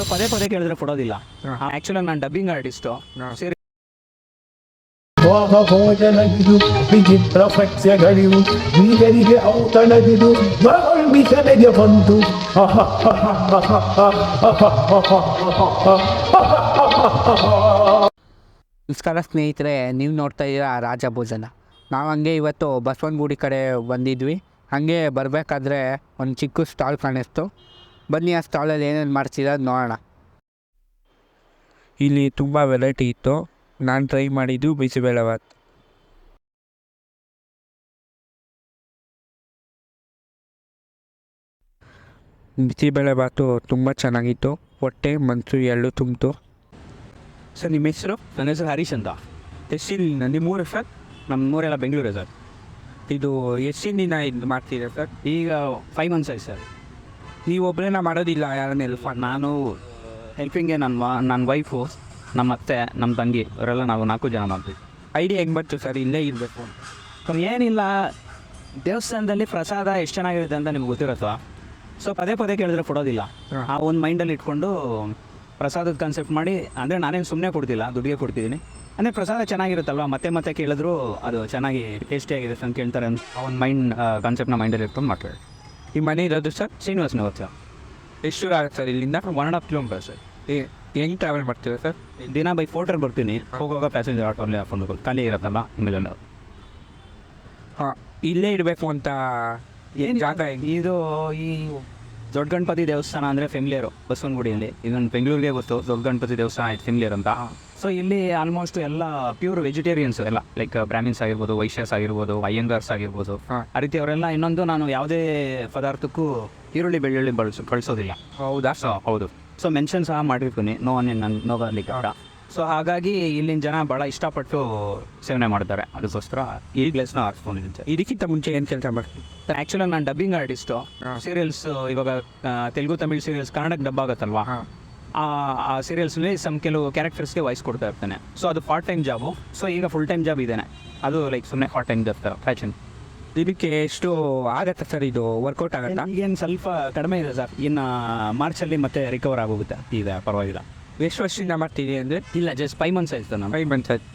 So ಪದೇ ಪದೇ ಕೇಳಿದ್ರೆ ಕೊಡೋದಿಲ್ಲ. ಆ್ಯಕ್ಚುಲಾಗಿ ನಾನು ಡಬ್ಬಿಂಗ್ ಆರ್ಟಿಸ್ಟು. ಸರಿ, ಭೋಜನಗಿದು ವಿಚಿತ್ರ ಸಸ್ಯಗಳಿವು ಬೀಗರಿಗೆ ಔತಣಗಿದು ಬಿಸಲೆಗೆ ಬಂತು. ನಮಸ್ಕಾರ ಸ್ನೇಹಿತರೆ, ನೀವು ನೋಡ್ತಾ ಇದ್ದೀರಾ ರಾಜ ಭೋಜನ. ನಾವು ಹಂಗೆ ಇವತ್ತು ಬಸವನಗುಡಿ ಕಡೆ ಬಂದಿದ್ವಿ. ಹಾಗೆ ಬರಬೇಕಾದ್ರೆ ಒಂದು ಚಿಕ್ಕ ಸ್ಟಾಲ್ ಕಾಣಿಸ್ತು. ಬನ್ನಿ ಆ ಸ್ಟಾಲಲ್ಲಿ ಏನೇನು ಮಾಡ್ತಿರೋದು ನೋಡೋಣ. ಇಲ್ಲಿ ತುಂಬ ವೆರೈಟಿ ಇತ್ತು. ನಾನು ಟ್ರೈ ಮಾಡಿದ್ದು ಬಿಸಿಬೇಳೆಭಾತ್. ಬಿಸಿಬೇಳೆಭಾತು ತುಂಬ ಚೆನ್ನಾಗಿತ್ತು. ಹೊಟ್ಟೆ ಮನಸ್ಸು ಎರಡು ತುಂಬಿತು. ಸರ್ ನಿಮ್ಮ ಹೆಸರು? ನನ್ನ ಹೆಸರು ಹರೀಶ್ ಅಂತ. ಎಷ್ಟಿನ ನಿಮ್ಮೂರು ಸರ್? ನಮ್ಮೂರೆಲ್ಲ ಬೆಂಗಳೂರು ಸರ್. ಇದು ಎಷ್ಟಿನ ಇದು ಮಾಡ್ತೀರಾ ಸರ್? ಈಗ 5 months ಆಯ್ತು ಸರ್. ನೀವು ಒಬ್ಬರೇನ ಮಾಡೋದಿಲ್ಲ, ಯಾರನ್ನ ಹೆಲ್ಪ್? ನಾನು ಹೆಲ್ಪಿಂಗ್ಗೆ ನನ್ನ ವೈಫು, ನಮ್ಮ ಅತ್ತೆ, ನಮ್ಮ ತಂಗಿ ಅವರೆಲ್ಲ ನಾವು 4 ಜನ ಮಾಡ್ತೀವಿ. ಐಡಿಯಾ ಹೆಂಗೆ ಬಂತು ಸರ್ ಇಲ್ಲೇ ಇರಬೇಕು? ಏನಿಲ್ಲ, ದೇವಸ್ಥಾನದಲ್ಲಿ ಪ್ರಸಾದ ಎಷ್ಟು ಚೆನ್ನಾಗಿರುತ್ತೆ ಅಂತ ನಿಮ್ಗೆ ಗೊತ್ತಿರುತ್ತೋ. ಸೊ ಪದೇ ಪದೇ ಕೇಳಿದ್ರೆ ಕೊಡೋದಿಲ್ಲ. ಆ ಒಂದು ಮೈಂಡಲ್ಲಿ ಇಟ್ಕೊಂಡು ಪ್ರಸಾದದ ಕಾನ್ಸೆಪ್ಟ್ ಮಾಡಿ, ಅಂದರೆ ನಾನೇನು ಸುಮ್ಮನೆ ಕೊಡ್ತಿಲ್ಲ, ದುಡ್ಡಿಗೆ ಕೊಡ್ತಿದ್ದೀನಿ. ಅಂದರೆ ಪ್ರಸಾದ ಚೆನ್ನಾಗಿರುತ್ತಲ್ವ, ಮತ್ತೆ ಮತ್ತೆ ಕೇಳಿದ್ರು ಅದು ಚೆನ್ನಾಗಿ ಟೇಸ್ಟಿಯಾಗಿರುತ್ತೆ ಅಂತ ಕೇಳ್ತಾರೆ ಅಂತ ಒಂದು ಕಾನ್ಸೆಪ್ಟ್ನ ಮೈಂಡಲ್ಲಿ ಇಟ್ಕೊಂಡು ಮಾಡ್ತಾರೆ. ಈ ಮನೆ ಇರೋದು ಸರ್ ಶ್ರೀನಿವಾಸನಗರ ಸರ್. ಎಷ್ಟು ದೂರ ಆಗುತ್ತೆ ಸರ್ ಇಲ್ಲಿಂದ? 1.5 kilometers ಸರ್. ಹೆಂಗೆ ಟ್ರಾವೆಲ್ ಮಾಡ್ತೀರಾ ಸರ್? ದಿನ ಬೈ 4 ಬರ್ತೀನಿ. ಹೋಗುವಾಗ ಪ್ಯಾಸೆಂಜರ್ ಆಟೋಲ್ಲಿ ಹಾಕೊಂಡು ಖಾಲಿ ಇರುತ್ತಲ್ಲ ಆಮೇಲೆ. ಹಾಂ, ಇಲ್ಲೇ ಇರಬೇಕು ಅಂತ ಏನು ಜಾಗ? ಇದು ಈ ದೊಡ್ಡ ಗಣಪತಿ ದೇವಸ್ಥಾನ ಅಂದರೆ ಫೆಮಿಲಿಯರು ಬಸವನಗುಡಿಯಲ್ಲಿ. ಇದನ್ನು ಬೆಂಗಳೂರಿಗೆ ಗೊತ್ತು, ದೊಡ್ಡ ಗಣಪತಿ ದೇವಸ್ಥಾನ ಆಯ್ತು ಫೆಮಿಲಿಯರ್ ಅಂತ. ಸೊ ಇಲ್ಲಿ ಆಲ್ಮೋಸ್ಟ್ ಎಲ್ಲ ಪ್ಯೂರ್ ವೆಜಿಟೇರಿಯನ್ಸ್ ಎಲ್ಲ, ಲೈಕ್ ಬ್ರಾಹ್ಮಿನ್ಸ್ ಆಗಿರ್ಬೋದು, ವೈಶ್ಯಸ್ ಆಗಿರ್ಬೋದು, ಅಯ್ಯಂಗಾರ್ಸ್ ಆಗಿರ್ಬೋದು, ಆ ರೀತಿ ಅವರೆಲ್ಲ. ಇನ್ನೊಂದು, ನಾನು ಯಾವುದೇ ಪದಾರ್ಥಕ್ಕೂ ಈರುಳ್ಳಿ ಬೆಳ್ಳುಳ್ಳಿ ಬಳಸೋದಿಲ್ಲ. ಹೌದಾ? ಸೊ ಹೌದು. ಸೊ ಮೆನ್ಷನ್ ಸಹ ಮಾಡಿರ್ತೀನಿ, ನೋ ಆನಿಯನ್, ನೋ ಗಾರ್ಲಿಕ್ ಅಂತ. ಸೊ ಹಾಗಾಗಿ ಇಲ್ಲಿನ ಜನ ಭಾಳ ಇಷ್ಟಪಟ್ಟು ಸೇವನೆ ಮಾಡ್ತಾರೆ. ಅದಕ್ಕೋಸ್ಕರ ಈ ಪ್ಲೇಸ್ನ ಆರಿಸ್ಕೊಂಡಿದ್ದೀನಿ. ಇದಕ್ಕಿಂತ ಮುಂಚೆ ಏನು ಕೆಲಸ ಮಾಡ್ತೀನಿ? ಆ್ಯಕ್ಚುಲಾಗಿ ನಾನು ಡಬ್ಬಿಂಗ್ ಆರ್ಟಿಸ್ಟು. ಸೀರಿಯಲ್ಸ್ ಇವಾಗ ತೆಲುಗು ತಮಿಳ್ ಸೀರಿಯಲ್ಸ್ ಕನ್ನಡಕ್ಕೆ ಡಬ್ ಆಗುತ್ತಲ್ವಾ, ಆ ಸೀರಿಯಲ್ಸ್ನಲ್ಲಿ ಕೆಲವು ಕ್ಯಾರೆಕ್ಟರ್ಸ್ಗೆ ವಾಯ್ಸ್ ಕೊಡ್ತಾ ಇರ್ತಾನೆ. ಸೊ ಅದು ಪಾರ್ಟ್ ಟೈಮ್ ಜಾಬು. ಸೊ ಈಗ ಫುಲ್ ಟೈಮ್ ಜಾಬ್ ಇದ್ದೇನೆ. ಅದು ಲೈಕ್ ಸುಮ್ಮನೆ ಪಾರ್ಟ್ ಟೈಮ್ ಜಾಬ್ ಫ್ಯಾಷನ್. ಇದಕ್ಕೆ ಎಷ್ಟು ಆಗತ್ತೆ ಸರ್? ಇದು ವರ್ಕೌಟ್ ಆಗುತ್ತಾ? ಈಗೇನು ಸ್ವಲ್ಪ ಕಡಿಮೆ ಇದೆ ಸರ್. ಇನ್ನು ಮಾರ್ಚಲ್ಲಿ ಮತ್ತೆ ರಿಕವರ್ ಆಗೋಗುತ್ತೆ. ಈಗ ಪರವಾಗಿಲ್ಲ. ಎಷ್ಟು ವರ್ಷದಿಂದ ಮಾಡ್ತೀವಿ ಅಂದರೆ? ಇಲ್ಲ, ಜಸ್ಟ್ 5 months ಆಯ್ತು ನಾನು. 5 months ಆಯ್ತು.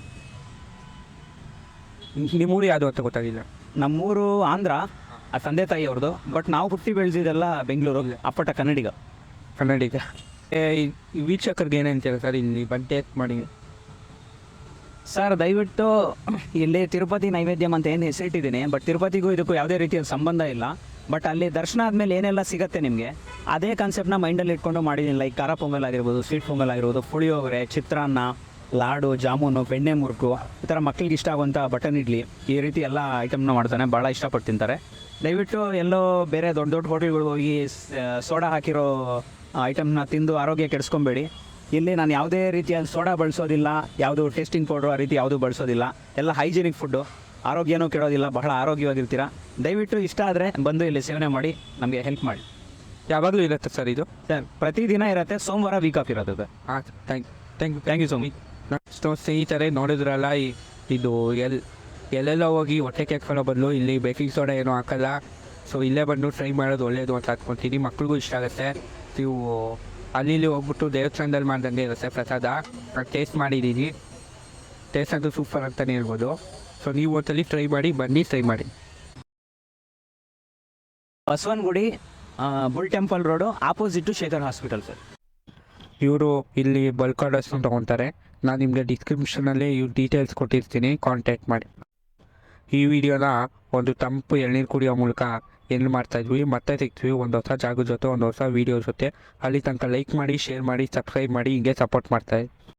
ನಿಮ್ಮೂರು ಯಾವುದು ಅಂತ ಗೊತ್ತಾಗಿಲ್ಲ. ನಮ್ಮೂರು ಆಂಧ್ರ, ಆ ತಂದೆ ತಾಯಿ ಅವ್ರದ್ದು. ಬಟ್ ನಾವು ಹುಟ್ಟಿ ಬೆಳೆದಿದ್ದೆಲ್ಲ ಬೆಂಗಳೂರು, ಅಪ್ಪಟ ಕನ್ನಡಿಗ. ಈ ವೀಕ್ಷಕರಿಗೆ ಏನಂತೀರ ಸರ್ ಇಲ್ಲಿ ಬಂದು ಟೇಸ್ಟ್ ಮಾಡಿ? ಸರ್ ದಯವಿಟ್ಟು ಇಲ್ಲಿ ತಿರುಪತಿ ನೈವೇದ್ಯಂ ಅಂತ ಏನು ಹೆಸರಿಟ್ಟಿದ್ದೀನಿ, ಬಟ್ ತಿರುಪತಿಗೂ ಇದಕ್ಕೂ ಯಾವುದೇ ರೀತಿಯ ಸಂಬಂಧ ಇಲ್ಲ. ಬಟ್ ಅಲ್ಲಿ ದರ್ಶನ ಆದಮೇಲೆ ಏನೆಲ್ಲ ಸಿಗುತ್ತೆ ನಿಮಗೆ, ಅದೇ ಕಾನ್ಸೆಪ್ಟ್ನ ಮೈಂಡಲ್ಲಿ ಇಟ್ಕೊಂಡು ಮಾಡಿದ್ದೀನಿ. ಲೈಕ್ ಖಾರ ಪೊಂಗಲ್ ಆಗಿರ್ಬೋದು, ಸ್ವೀಟ್ ಪೊಂಗಲ್ ಆಗಿರ್ಬೋದು, ಪುಳಿಯೋಗರೆ, ಚಿತ್ರಾನ್ನ, ಲಾಡು, ಜಾಮೂನು, ಬೆಣ್ಣೆ ಮುರುಕು, ಈ ಥರ ಮಕ್ಕಳಿಗೆ ಇಷ್ಟ ಆಗುವಂಥ ಬಟನ್ ಇಡ್ಲಿ, ಈ ರೀತಿ ಎಲ್ಲ ಐಟಮ್ನ ಮಾಡ್ತಾನೆ. ಭಾಳ ಇಷ್ಟಪಟ್ಟು ತಿಂತಾರೆ. ದಯವಿಟ್ಟು ಎಲ್ಲೋ ಬೇರೆ ದೊಡ್ಡ ದೊಡ್ಡ ಹೋಟೆಲ್ಗಳು ಹೋಗಿ ಸೋಡಾ ಹಾಕಿರೋ ಐಟಮ್ನ ತಿಂದು ಆರೋಗ್ಯ ಕೆಡಿಸ್ಕೊಬೇಡಿ. ಇಲ್ಲಿ ನಾನು ಯಾವುದೇ ರೀತಿಯ ಸೋಡಾ ಬಳಸೋದಿಲ್ಲ, ಯಾವುದು ಟೇಸ್ಟಿಂಗ್ ಪೌಡ್ರು ಆ ರೀತಿ ಯಾವುದೂ ಬಳಸೋದಿಲ್ಲ. ಎಲ್ಲ ಹೈಜಿನಿಕ್ ಫುಡ್ಡು, ಆರೋಗ್ಯನೂ ಕೆಡೋದಿಲ್ಲ, ಬಹಳ ಆರೋಗ್ಯವಾಗಿರ್ತೀರ. ದಯವಿಟ್ಟು ಇಷ್ಟ ಆದರೆ ಬಂದು ಇಲ್ಲಿ ಸೇವನೆ ಮಾಡಿ ನಮಗೆ ಹೆಲ್ಪ್ ಮಾಡಿ. ಯಾವಾಗಲೂ ಇರುತ್ತೆ ಸರ್ ಇದು? ಸರ್ ಪ್ರತಿದಿನ ಇರುತ್ತೆ, ಸೋಮವಾರ ವೀಕ್ ಆಫ್ ಇರೋದು. ಹಾಂ, ಥ್ಯಾಂಕ್ ಯು ಸೊ ಮಚ್. ಸ್ನೇಹಿತರೆ, ನೋಡಿದ್ರಲ್ಲ, ಇದು ಎಲ್ಲೆಲ್ಲ ಹೋಗಿ ಹೊಟ್ಟೆ ಕೆಕ್ಕೊಳ್ಳೋ ಬದಲು ಇಲ್ಲಿ ಬೇಕಿಂಗ್ ಸೋಡಾ ಏನೂ ಹಾಕಲ್ಲ. ಸೊ ಇಲ್ಲೇ ಬಂದು ಟ್ರೈ ಮಾಡೋದು ಒಳ್ಳೆಯದು ಅಂತ ಹಾಕ್ಕೊತೀನಿ. ಮಕ್ಳಿಗೂ ಇಷ್ಟ ಆಗುತ್ತೆ. ನೀವು ಅಲ್ಲಿ ಹೋಗ್ಬಿಟ್ಟು ದೇವಸ್ಥಾನದಲ್ಲಿ ಮಾಡ್ದಂಗೆ ಇರುತ್ತೆ ಪ್ರಸಾದ. ಟೇಸ್ಟ್ ಮಾಡಿದ್ದೀನಿ, ಟೇಸ್ಟ್ ಅಂತೂ ಸೂಪರ್ ಅಂತಲೇ ಹೇಳ್ಬೋದು. ಸೊ ನೀವು ಒಂದ್ಸಲಿ ಟ್ರೈ ಮಾಡಿ, ಬನ್ನಿ ಟ್ರೈ ಮಾಡಿ. Basavanagudi bull temple road, opposite Shekhar hospital sir. ಇವರು ಇಲ್ಲಿ ಬಲ್ಕ್ ಆರ್ಡರ್ಸ್ನ ತೊಗೊತಾರೆ. ನಾನು ನಿಮಗೆ ಡಿಸ್ಕ್ರಿಪ್ಷನಲ್ಲಿ ಇವ್ರ ಡೀಟೇಲ್ಸ್ ಕೊಟ್ಟಿರ್ತೀನಿ, ಕಾಂಟ್ಯಾಕ್ಟ್ ಮಾಡಿ. ಈ ವಿಡಿಯೋನ ಒಂದು ತಂಪು ಎಳ್ನೀರು ಕುಡಿಯೋ ಮೂಲಕ ಏನು ಮಾಡ್ತಾಯಿದ್ವಿ, ಮತ್ತೆ ಸಿಗ್ತೀವಿ ಒಂದು ಹೊಸ ಜಾಗದ ಜೊತೆ, ಒಂದು ಹೊಸ ವೀಡಿಯೋ ಜೊತೆ. ಅಲ್ಲಿ ತನಕ ಲೈಕ್ ಮಾಡಿ, ಶೇರ್ ಮಾಡಿ, ಸಬ್ಸ್ಕ್ರೈಬ್ ಮಾಡಿ, ಹಿಂಗೆ ಸಪೋರ್ಟ್ ಮಾಡ್ತಾಯಿದ್ವಿ.